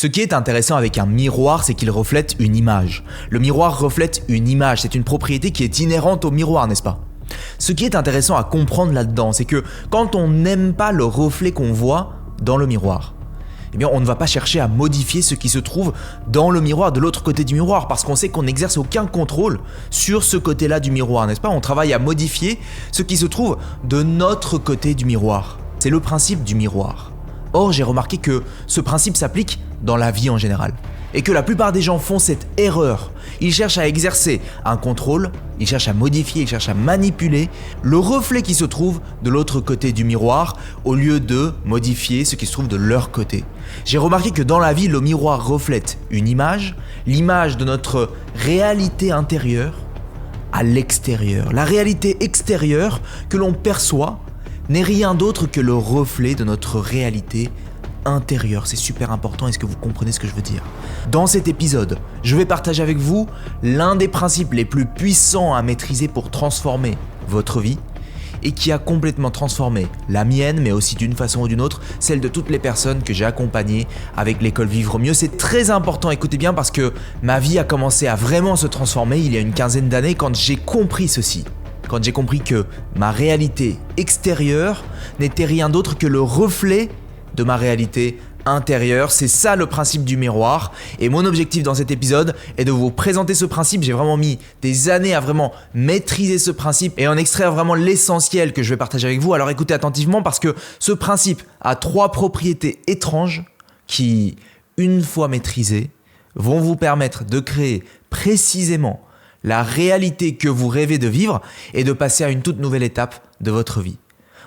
Ce qui est intéressant avec un miroir, c'est qu'il reflète une image. Le miroir reflète une image, c'est une propriété qui est inhérente au miroir, n'est-ce pas? Ce qui est intéressant à comprendre là-dedans, c'est que quand on n'aime pas le reflet qu'on voit dans le miroir, eh bien on ne va pas chercher à modifier ce qui se trouve dans le miroir, de l'autre côté du miroir, parce qu'on sait qu'on n'exerce aucun contrôle sur ce côté-là du miroir, n'est-ce pas? On travaille à modifier ce qui se trouve de notre côté du miroir. C'est le principe du miroir. Or, j'ai remarqué que ce principe s'applique dans la vie en général, et que la plupart des gens font cette erreur. Ils cherchent à exercer un contrôle, ils cherchent à modifier, ils cherchent à manipuler le reflet qui se trouve de l'autre côté du miroir au lieu de modifier ce qui se trouve de leur côté. J'ai remarqué que dans la vie, le miroir reflète une image, l'image de notre réalité intérieure à l'extérieur. La réalité extérieure que l'on perçoit n'est rien d'autre que le reflet de notre réalité intérieure. C'est super important, est-ce que vous comprenez ce que je veux dire? Dans cet épisode, je vais partager avec vous l'un des principes les plus puissants à maîtriser pour transformer votre vie et qui a complètement transformé la mienne, mais aussi d'une façon ou d'une autre, celle de toutes les personnes que j'ai accompagnées avec l'école Vivre Mieux. C'est très important, écoutez bien, parce que ma vie a commencé à vraiment se transformer il y a une quinzaine d'années quand j'ai compris ceci. Quand j'ai compris que ma réalité extérieure n'était rien d'autre que le reflet de ma réalité intérieure. C'est ça le principe du miroir. Et mon objectif dans cet épisode est de vous présenter ce principe. J'ai vraiment mis des années à vraiment maîtriser ce principe et en extraire vraiment l'essentiel que je vais partager avec vous. Alors écoutez attentivement parce que ce principe a 3 propriétés étranges qui, une fois maîtrisées, vont vous permettre de créer précisément la réalité que vous rêvez de vivre et de passer à une toute nouvelle étape de votre vie.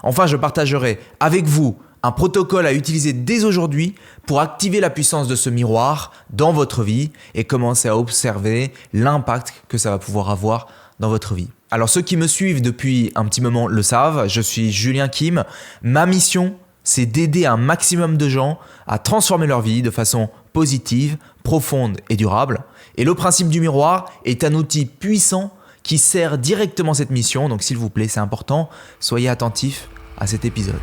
Enfin, je partagerai avec vous un protocole à utiliser dès aujourd'hui pour activer la puissance de ce miroir dans votre vie et commencer à observer l'impact que ça va pouvoir avoir dans votre vie. Alors ceux qui me suivent depuis un petit moment le savent, je suis Julien Kim. Ma mission, c'est d'aider un maximum de gens à transformer leur vie de façon positive, profonde et durable. Et le principe du miroir est un outil puissant qui sert directement cette mission. Donc s'il vous plaît, c'est important, soyez attentifs à cet épisode.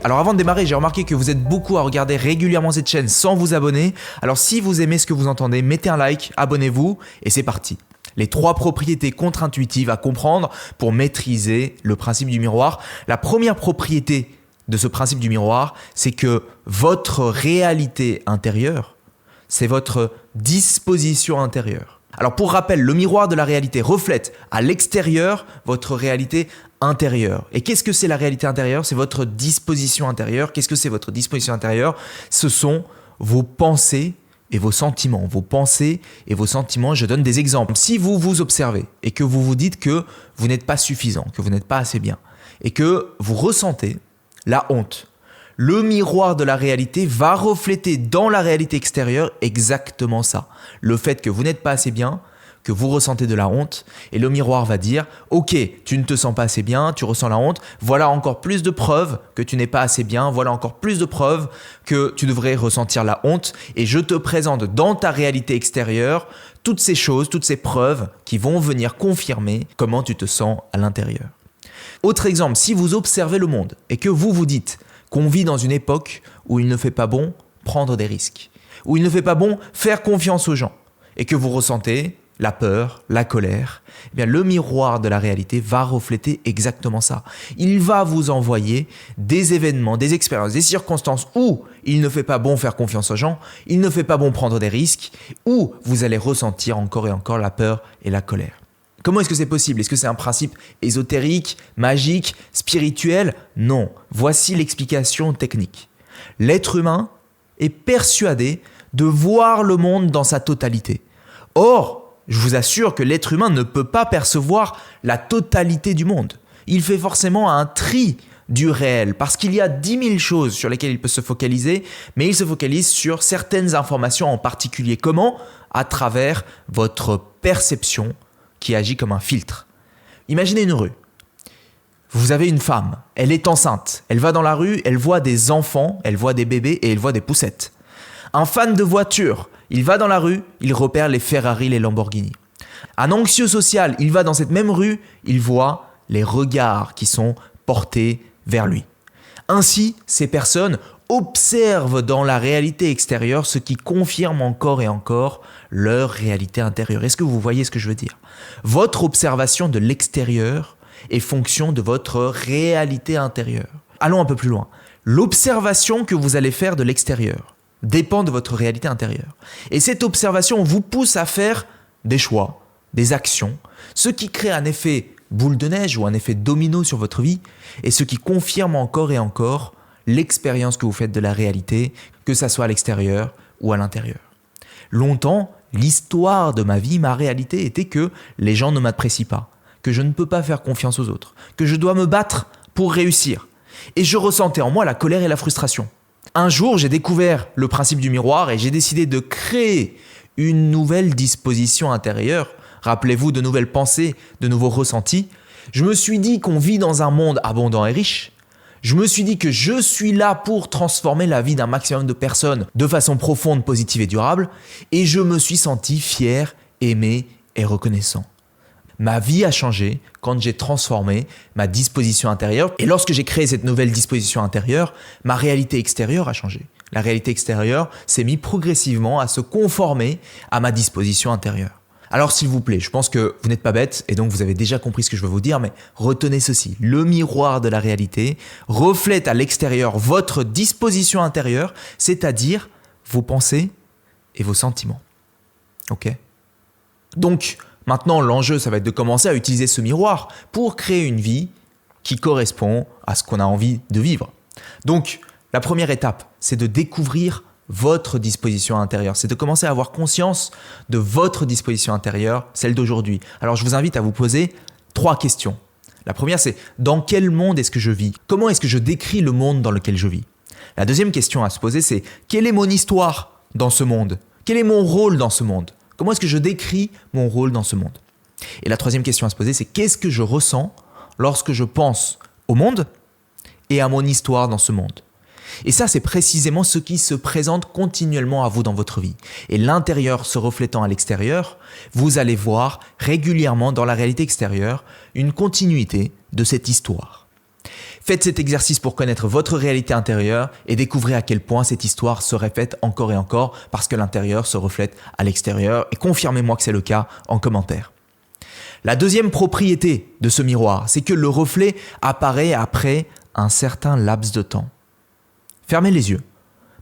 Alors avant de démarrer, j'ai remarqué que vous êtes beaucoup à regarder régulièrement cette chaîne sans vous abonner. Alors si vous aimez ce que vous entendez, mettez un like, abonnez-vous et c'est parti. Les 3 propriétés contre-intuitives à comprendre pour maîtriser le principe du miroir. La première propriété de ce principe du miroir, c'est que votre réalité intérieure, c'est votre disposition intérieure. Alors pour rappel, le miroir de la réalité reflète à l'extérieur votre réalité intérieure. Et qu'est-ce que c'est la réalité intérieure? C'est votre disposition intérieure. Qu'est-ce que c'est votre disposition intérieure? Ce sont vos pensées et vos sentiments. Vos pensées et vos sentiments, je donne des exemples. Si vous vous observez et que vous vous dites que vous n'êtes pas suffisant, que vous n'êtes pas assez bien et que vous ressentez la honte, le miroir de la réalité va refléter dans la réalité extérieure exactement ça. Le fait que vous n'êtes pas assez bien, que vous ressentez de la honte et le miroir va dire « Ok, tu ne te sens pas assez bien, tu ressens la honte, voilà encore plus de preuves que tu n'es pas assez bien, voilà encore plus de preuves que tu devrais ressentir la honte et je te présente dans ta réalité extérieure toutes ces choses, toutes ces preuves qui vont venir confirmer comment tu te sens à l'intérieur. » Autre exemple, si vous observez le monde et que vous vous dites qu'on vit dans une époque où il ne fait pas bon prendre des risques, où il ne fait pas bon faire confiance aux gens et que vous ressentez la peur, la colère, eh bien le miroir de la réalité va refléter exactement ça. Il va vous envoyer des événements, des expériences, des circonstances où il ne fait pas bon faire confiance aux gens, il ne fait pas bon prendre des risques, où vous allez ressentir encore et encore la peur et la colère. Comment est-ce que c'est possible? Est-ce que c'est un principe ésotérique, magique, spirituel? Non. Voici l'explication technique. L'être humain est persuadé de voir le monde dans sa totalité. Or, je vous assure que l'être humain ne peut pas percevoir la totalité du monde. Il fait forcément un tri du réel parce qu'il y a 10 000 choses sur lesquelles il peut se focaliser, mais il se focalise sur certaines informations en particulier. Comment? À travers votre perception qui agit comme un filtre. Imaginez une rue. Vous avez une femme, elle est enceinte, elle va dans la rue, elle voit des enfants, elle voit des bébés et elle voit des poussettes. Un fan de voiture, il va dans la rue, il repère les Ferrari, les Lamborghini. Un anxieux social, il va dans cette même rue, il voit les regards qui sont portés vers lui. Ainsi, ces personnes observent dans la réalité extérieure ce qui confirme encore et encore leur réalité intérieure. Est-ce que vous voyez ce que je veux dire? Votre observation de l'extérieur est fonction de votre réalité intérieure. Allons un peu plus loin. L'observation que vous allez faire de l'extérieur dépend de votre réalité intérieure. Et cette observation vous pousse à faire des choix, des actions, ce qui crée un effet boule de neige ou un effet domino sur votre vie et ce qui confirme encore et encore l'expérience que vous faites de la réalité, que ça soit à l'extérieur ou à l'intérieur. Longtemps, l'histoire de ma vie, ma réalité était que les gens ne m'apprécient pas, que je ne peux pas faire confiance aux autres, que je dois me battre pour réussir. Et je ressentais en moi la colère et la frustration. Un jour, j'ai découvert le principe du miroir et j'ai décidé de créer une nouvelle disposition intérieure. Rappelez-vous, de nouvelles pensées, de nouveaux ressentis. Je me suis dit qu'on vit dans un monde abondant et riche. Je me suis dit que je suis là pour transformer la vie d'un maximum de personnes de façon profonde, positive et durable. Et je me suis senti fier, aimé et reconnaissant. Ma vie a changé quand j'ai transformé ma disposition intérieure. Et lorsque j'ai créé cette nouvelle disposition intérieure, ma réalité extérieure a changé. La réalité extérieure s'est mise progressivement à se conformer à ma disposition intérieure. Alors s'il vous plaît, je pense que vous n'êtes pas bête et donc vous avez déjà compris ce que je veux vous dire, mais retenez ceci. Le miroir de la réalité reflète à l'extérieur votre disposition intérieure, c'est-à-dire vos pensées et vos sentiments. Ok ? Donc, maintenant, l'enjeu, ça va être de commencer à utiliser ce miroir pour créer une vie qui correspond à ce qu'on a envie de vivre. Donc, la première étape, c'est de découvrir votre disposition intérieure. C'est de commencer à avoir conscience de votre disposition intérieure, celle d'aujourd'hui. Alors, je vous invite à vous poser 3 questions. La première, c'est dans quel monde est-ce que je vis? Comment est-ce que je décris le monde dans lequel je vis? La deuxième question à se poser, c'est quelle est mon histoire dans ce monde? Quel est mon rôle dans ce monde? Comment est-ce que je décris mon rôle dans ce monde? Et la troisième question à se poser, c'est qu'est-ce que je ressens lorsque je pense au monde et à mon histoire dans ce monde? Et ça, c'est précisément ce qui se présente continuellement à vous dans votre vie. Et l'intérieur se reflétant à l'extérieur, vous allez voir régulièrement dans la réalité extérieure une continuité de cette histoire. Faites cet exercice pour connaître votre réalité intérieure et découvrez à quel point cette histoire se répète encore et encore parce que l'intérieur se reflète à l'extérieur et confirmez-moi que c'est le cas en commentaire. La deuxième propriété de ce miroir, c'est que le reflet apparaît après un certain laps de temps. Fermez les yeux.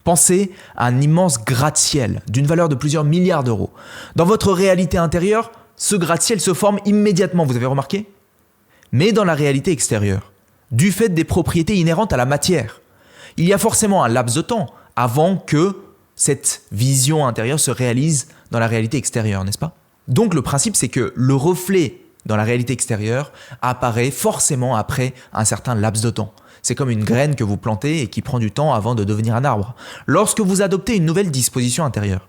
Pensez à un immense gratte-ciel d'une valeur de plusieurs milliards d'euros. Dans votre réalité intérieure, ce gratte-ciel se forme immédiatement, vous avez remarqué? Mais dans la réalité extérieure, du fait des propriétés inhérentes à la matière, il y a forcément un laps de temps avant que cette vision intérieure se réalise dans la réalité extérieure, n'est-ce pas? Donc le principe, c'est que le reflet dans la réalité extérieure apparaît forcément après un certain laps de temps. C'est comme une graine que vous plantez et qui prend du temps avant de devenir un arbre. Lorsque vous adoptez une nouvelle disposition intérieure,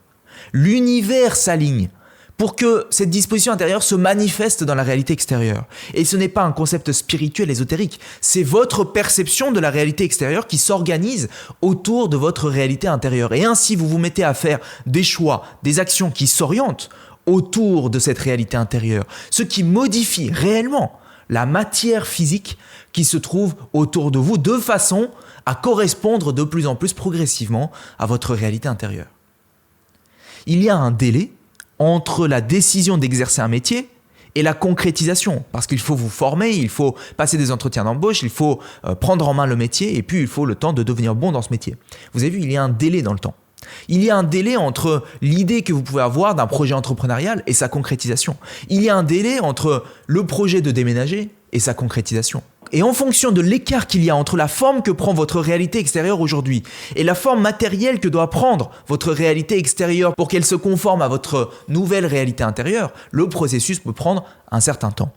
l'univers s'aligne pour que cette disposition intérieure se manifeste dans la réalité extérieure. Et ce n'est pas un concept spirituel ésotérique, c'est votre perception de la réalité extérieure qui s'organise autour de votre réalité intérieure. Et ainsi, vous vous mettez à faire des choix, des actions qui s'orientent autour de cette réalité intérieure, ce qui modifie réellement la matière physique qui se trouve autour de vous de façon à correspondre de plus en plus progressivement à votre réalité intérieure. Il y a un délai entre la décision d'exercer un métier et la concrétisation, parce qu'il faut vous former, il faut passer des entretiens d'embauche, il faut prendre en main le métier et puis il faut le temps de devenir bon dans ce métier. Vous avez vu, il y a un délai dans le temps. Il y a un délai entre l'idée que vous pouvez avoir d'un projet entrepreneurial et sa concrétisation. Il y a un délai entre le projet de déménager et sa concrétisation. Et en fonction de l'écart qu'il y a entre la forme que prend votre réalité extérieure aujourd'hui et la forme matérielle que doit prendre votre réalité extérieure pour qu'elle se conforme à votre nouvelle réalité intérieure, le processus peut prendre un certain temps.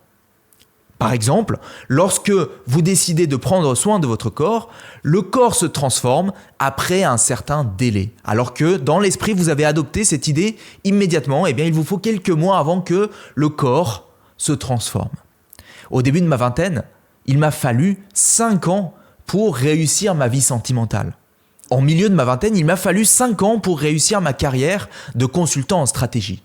Par exemple, lorsque vous décidez de prendre soin de votre corps, le corps se transforme après un certain délai. Alors que dans l'esprit, vous avez adopté cette idée immédiatement, eh bien, il vous faut quelques mois avant que le corps se transforme. Au début de ma vingtaine, il m'a fallu 5 ans pour réussir ma vie sentimentale. En milieu de ma vingtaine, il m'a fallu 5 ans pour réussir ma carrière de consultant en stratégie.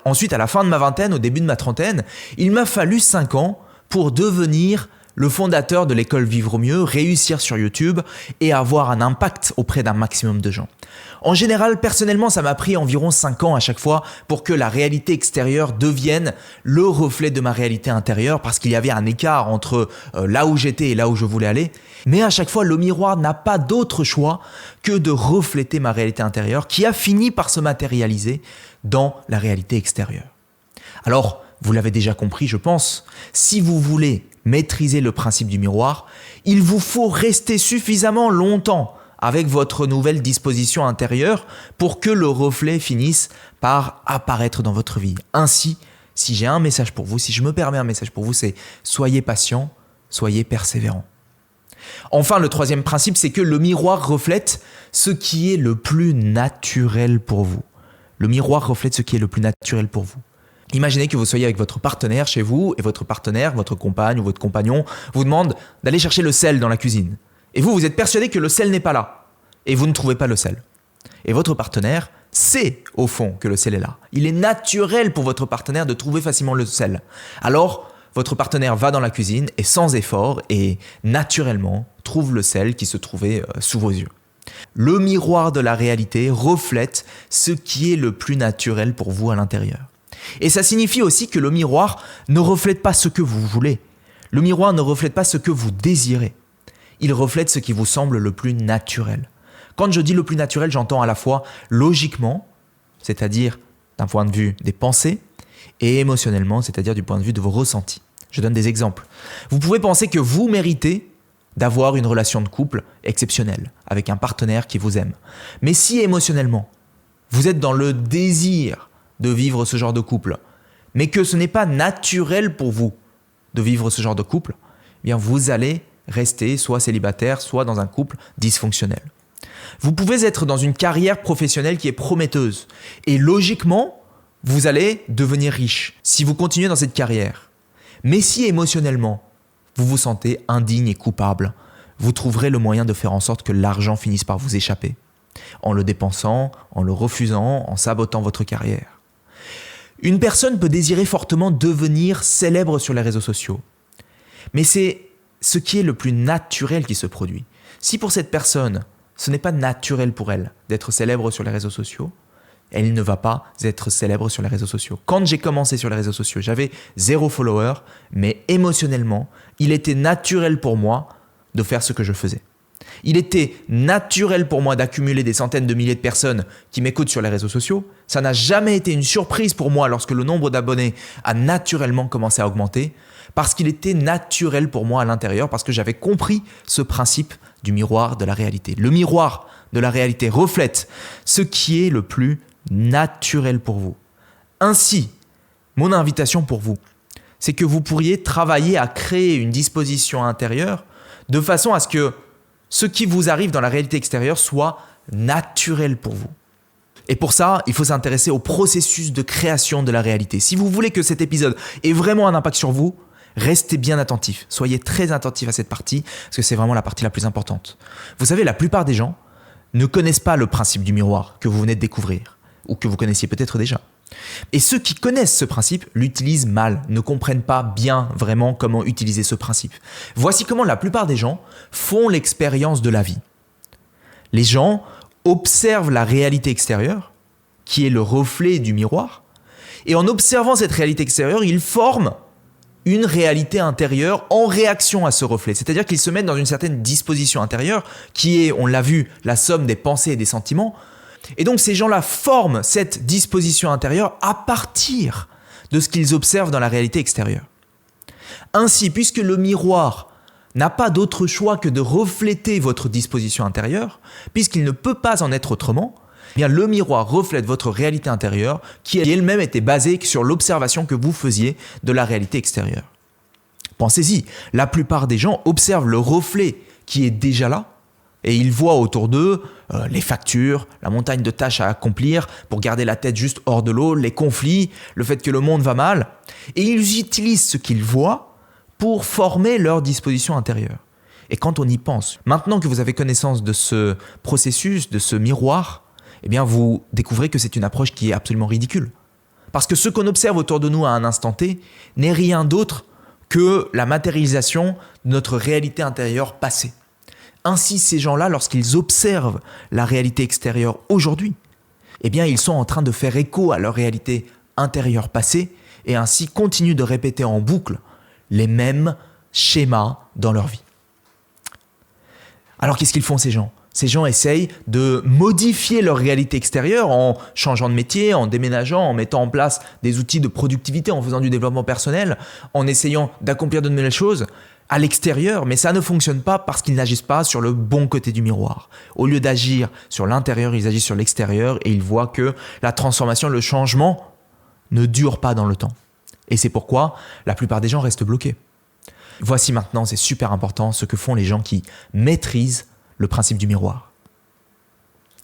Ensuite, à la fin de ma vingtaine, au début de ma trentaine, il m'a fallu 5 ans pour devenir le fondateur de l'école Vivre Mieux, réussir sur YouTube et avoir un impact auprès d'un maximum de gens. En général, personnellement, ça m'a pris environ 5 ans à chaque fois pour que la réalité extérieure devienne le reflet de ma réalité intérieure parce qu'il y avait un écart entre là où j'étais et là où je voulais aller. Mais à chaque fois, le miroir n'a pas d'autre choix que de refléter ma réalité intérieure qui a fini par se matérialiser dans la réalité extérieure. Alors, vous l'avez déjà compris, je pense, si vous voulez maîtriser le principe du miroir, il vous faut rester suffisamment longtemps avec votre nouvelle disposition intérieure pour que le reflet finisse par apparaître dans votre vie. Ainsi, si j'ai un message pour vous, si je me permets un message pour vous, c'est soyez patient, soyez persévérant. Enfin, le troisième principe, c'est que le miroir reflète ce qui est le plus naturel pour vous. Le miroir reflète ce qui est le plus naturel pour vous. Imaginez que vous soyez avec votre partenaire chez vous et votre partenaire, votre compagne ou votre compagnon vous demande d'aller chercher le sel dans la cuisine. Et vous êtes persuadé que le sel n'est pas là et vous ne trouvez pas le sel. Et votre partenaire sait au fond que le sel est là. Il est naturel pour votre partenaire de trouver facilement le sel. Alors, votre partenaire va dans la cuisine et sans effort et naturellement trouve le sel qui se trouvait sous vos yeux. Le miroir de la réalité reflète ce qui est le plus naturel pour vous à l'intérieur. Et ça signifie aussi que le miroir ne reflète pas ce que vous voulez. Le miroir ne reflète pas ce que vous désirez. Il reflète ce qui vous semble le plus naturel. Quand je dis le plus naturel, j'entends à la fois logiquement, c'est-à-dire d'un point de vue des pensées, et émotionnellement, c'est-à-dire du point de vue de vos ressentis. Je donne des exemples. Vous pouvez penser que vous méritez d'avoir une relation de couple exceptionnelle, avec un partenaire qui vous aime. Mais si émotionnellement, vous êtes dans le désir de vivre ce genre de couple, mais que ce n'est pas naturel pour vous de vivre ce genre de couple, eh bien vous allez rester soit célibataire, soit dans un couple dysfonctionnel. Vous pouvez être dans une carrière professionnelle qui est prometteuse et logiquement, vous allez devenir riche si vous continuez dans cette carrière. Mais si émotionnellement, vous vous sentez indigne et coupable, vous trouverez le moyen de faire en sorte que l'argent finisse par vous échapper, en le dépensant, en le refusant, en sabotant votre carrière. Une personne peut désirer fortement devenir célèbre sur les réseaux sociaux. Mais c'est ce qui est le plus naturel qui se produit. Si pour cette personne, ce n'est pas naturel pour elle d'être célèbre sur les réseaux sociaux, elle ne va pas être célèbre sur les réseaux sociaux. Quand j'ai commencé sur les réseaux sociaux, j'avais 0 follower, mais émotionnellement, il était naturel pour moi de faire ce que je faisais. Il était naturel pour moi d'accumuler des centaines de milliers de personnes qui m'écoutent sur les réseaux sociaux. Ça n'a jamais été une surprise pour moi lorsque le nombre d'abonnés a naturellement commencé à augmenter parce qu'il était naturel pour moi à l'intérieur, parce que j'avais compris ce principe du miroir de la réalité. Le miroir de la réalité reflète ce qui est le plus naturel pour vous. Ainsi, mon invitation pour vous, c'est que vous pourriez travailler à créer une disposition intérieure de façon à ce que ce qui vous arrive dans la réalité extérieure soit naturel pour vous. Et pour ça, il faut s'intéresser au processus de création de la réalité. Si vous voulez que cet épisode ait vraiment un impact sur vous, restez bien attentifs. Soyez très attentifs à cette partie, parce que c'est vraiment la partie la plus importante. Vous savez, la plupart des gens ne connaissent pas le principe du miroir que vous venez de découvrir, ou que vous connaissiez peut-être déjà. Et ceux qui connaissent ce principe l'utilisent mal, ne comprennent pas bien vraiment comment utiliser ce principe. Voici comment la plupart des gens font l'expérience de la vie. Les gens observent la réalité extérieure, qui est le reflet du miroir, et en observant cette réalité extérieure, ils forment une réalité intérieure en réaction à ce reflet. C'est-à-dire qu'ils se mettent dans une certaine disposition intérieure, qui est, on l'a vu, la somme des pensées et des sentiments. Et donc ces gens-là forment cette disposition intérieure à partir de ce qu'ils observent dans la réalité extérieure. Ainsi, puisque le miroir n'a pas d'autre choix que de refléter votre disposition intérieure, puisqu'il ne peut pas en être autrement, eh bien le miroir reflète votre réalité intérieure qui elle-même était basée sur l'observation que vous faisiez de la réalité extérieure. Pensez-y, la plupart des gens observent le reflet qui est déjà là, et ils voient autour d'eux les factures, la montagne de tâches à accomplir pour garder la tête juste hors de l'eau, les conflits, le fait que le monde va mal. Et ils utilisent ce qu'ils voient pour former leur disposition intérieure. Et quand on y pense, maintenant que vous avez connaissance de ce processus, de ce miroir, eh bien vous découvrez que c'est une approche qui est absolument ridicule. Parce que ce qu'on observe autour de nous à un instant T n'est rien d'autre que la matérialisation de notre réalité intérieure passée. Ainsi, ces gens-là, lorsqu'ils observent la réalité extérieure aujourd'hui, eh bien, ils sont en train de faire écho à leur réalité intérieure passée et ainsi continuent de répéter en boucle les mêmes schémas dans leur vie. Alors, qu'est-ce qu'ils font ces gens ? Ces gens essayent de modifier leur réalité extérieure en changeant de métier, en déménageant, en mettant en place des outils de productivité, en faisant du développement personnel, en essayant d'accomplir de nouvelles choses à l'extérieur, mais ça ne fonctionne pas parce qu'ils n'agissent pas sur le bon côté du miroir. Au lieu d'agir sur l'intérieur, ils agissent sur l'extérieur et ils voient que la transformation, le changement ne dure pas dans le temps. Et c'est pourquoi la plupart des gens restent bloqués. Voici maintenant, c'est super important, ce que font les gens qui maîtrisent le principe du miroir.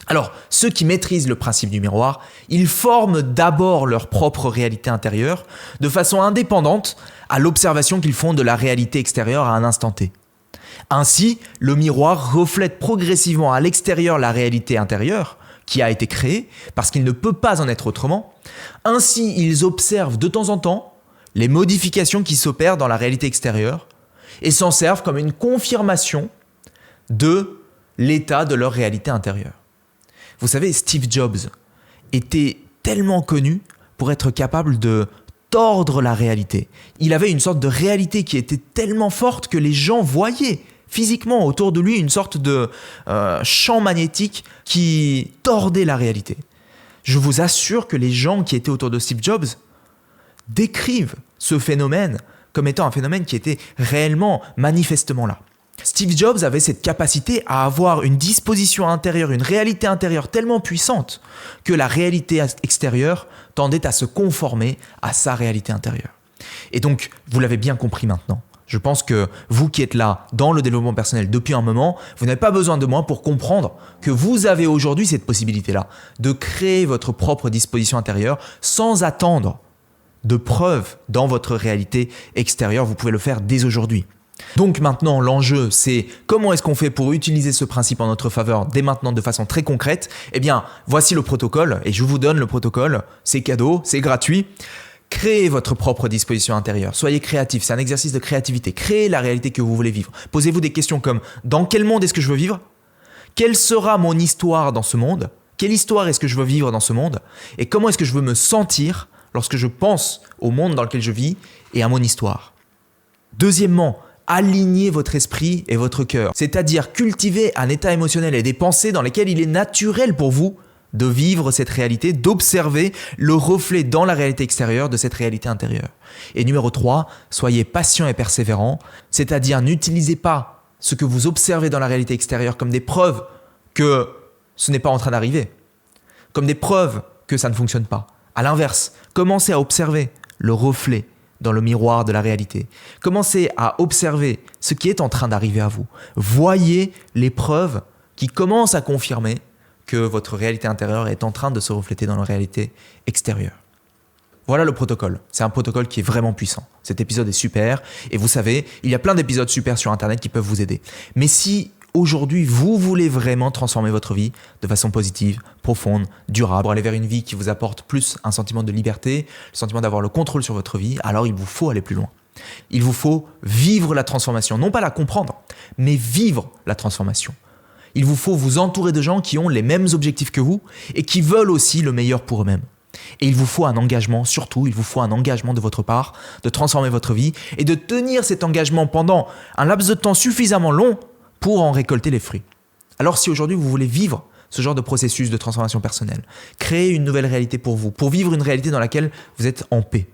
Alors, ceux qui maîtrisent le principe du miroir, ils forment d'abord leur propre réalité intérieure de façon indépendante à l'observation qu'ils font de la réalité extérieure à un instant T. Ainsi, le miroir reflète progressivement à l'extérieur la réalité intérieure qui a été créée parce qu'il ne peut pas en être autrement. Ainsi, ils observent de temps en temps les modifications qui s'opèrent dans la réalité extérieure et s'en servent comme une confirmation de l'état de leur réalité intérieure. Vous savez, Steve Jobs était tellement connu pour être capable de tordre la réalité. Il avait une sorte de réalité qui était tellement forte que les gens voyaient physiquement autour de lui une sorte de champ magnétique qui tordait la réalité. Je vous assure que les gens qui étaient autour de Steve Jobs décrivent ce phénomène comme étant un phénomène qui était réellement, manifestement là. Steve Jobs avait cette capacité à avoir une disposition intérieure, une réalité intérieure tellement puissante que la réalité extérieure tendait à se conformer à sa réalité intérieure. Et donc, vous l'avez bien compris maintenant. Je pense que vous qui êtes là dans le développement personnel depuis un moment, vous n'avez pas besoin de moi pour comprendre que vous avez aujourd'hui cette possibilité-là de créer votre propre disposition intérieure sans attendre de preuves dans votre réalité extérieure. Vous pouvez le faire dès aujourd'hui. Donc maintenant, l'enjeu, c'est comment est-ce qu'on fait pour utiliser ce principe en notre faveur dès maintenant de façon très concrète ? Eh bien, voici le protocole et je vous donne le protocole. C'est cadeau, c'est gratuit. Créez votre propre disposition intérieure. Soyez créatif, c'est un exercice de créativité. Créez la réalité que vous voulez vivre. Posez-vous des questions comme « Dans quel monde est-ce que je veux vivre ? Quelle sera mon histoire dans ce monde ? Quelle histoire est-ce que je veux vivre dans ce monde ? Et comment est-ce que je veux me sentir lorsque je pense au monde dans lequel je vis et à mon histoire ? Deuxièmement, alignez votre esprit et votre cœur, c'est-à-dire cultiver un état émotionnel et des pensées dans lesquelles il est naturel pour vous de vivre cette réalité, d'observer le reflet dans la réalité extérieure de cette réalité intérieure. Et numéro 3, soyez patient et persévérant, c'est-à-dire n'utilisez pas ce que vous observez dans la réalité extérieure comme des preuves que ce n'est pas en train d'arriver, comme des preuves que ça ne fonctionne pas. À l'inverse, commencez à observer le reflet dans le miroir de la réalité. Commencez à observer ce qui est en train d'arriver à vous. Voyez les preuves qui commencent à confirmer que votre réalité intérieure est en train de se refléter dans la réalité extérieure. Voilà le protocole. C'est un protocole qui est vraiment puissant. Cet épisode est super et vous savez, il y a plein d'épisodes super sur Internet qui peuvent vous aider. Mais si aujourd'hui, vous voulez vraiment transformer votre vie de façon positive, profonde, durable, pour aller vers une vie qui vous apporte plus un sentiment de liberté, le sentiment d'avoir le contrôle sur votre vie, alors il vous faut aller plus loin. Il vous faut vivre la transformation, non pas la comprendre, mais vivre la transformation. Il vous faut vous entourer de gens qui ont les mêmes objectifs que vous et qui veulent aussi le meilleur pour eux-mêmes. Et il vous faut un engagement, surtout, il vous faut un engagement de votre part, de transformer votre vie et de tenir cet engagement pendant un laps de temps suffisamment long pour en récolter les fruits. Alors si aujourd'hui vous voulez vivre ce genre de processus de transformation personnelle, créer une nouvelle réalité pour vous, pour vivre une réalité dans laquelle vous êtes en paix,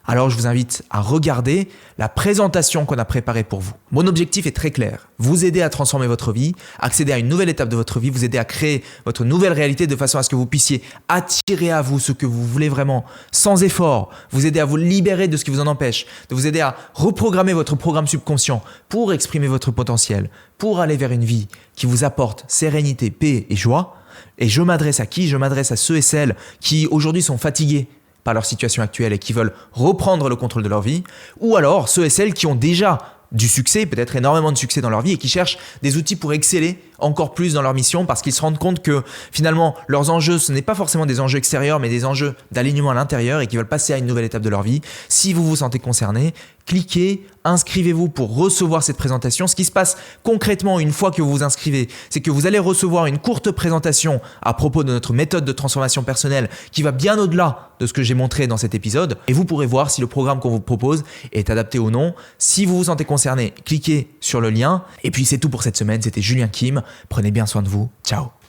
alors je vous invite à regarder la présentation qu'on a préparée pour vous. Mon objectif est très clair, vous aider à transformer votre vie, accéder à une nouvelle étape de votre vie, vous aider à créer votre nouvelle réalité de façon à ce que vous puissiez attirer à vous ce que vous voulez vraiment, sans effort, vous aider à vous libérer de ce qui vous en empêche, de vous aider à reprogrammer votre programme subconscient pour exprimer votre potentiel, pour aller vers une vie qui vous apporte sérénité, paix et joie. Et je m'adresse à qui ? Je m'adresse à ceux et celles qui aujourd'hui sont fatigués par leur situation actuelle et qui veulent reprendre le contrôle de leur vie, ou alors ceux et celles qui ont déjà du succès, peut-être énormément de succès dans leur vie et qui cherchent des outils pour exceller encore plus dans leur mission parce qu'ils se rendent compte que finalement leurs enjeux, ce n'est pas forcément des enjeux extérieurs mais des enjeux d'alignement à l'intérieur et qu'ils veulent passer à une nouvelle étape de leur vie. Si vous vous sentez concerné, cliquez, inscrivez-vous pour recevoir cette présentation. Ce qui se passe concrètement une fois que vous vous inscrivez, c'est que vous allez recevoir une courte présentation à propos de notre méthode de transformation personnelle qui va bien au-delà de ce que j'ai montré dans cet épisode et vous pourrez voir si le programme qu'on vous propose est adapté ou non. Si vous vous sentez concerné, cliquez sur le lien. Et puis c'est tout pour cette semaine, c'était Julien Kim. Prenez bien soin de vous. Ciao.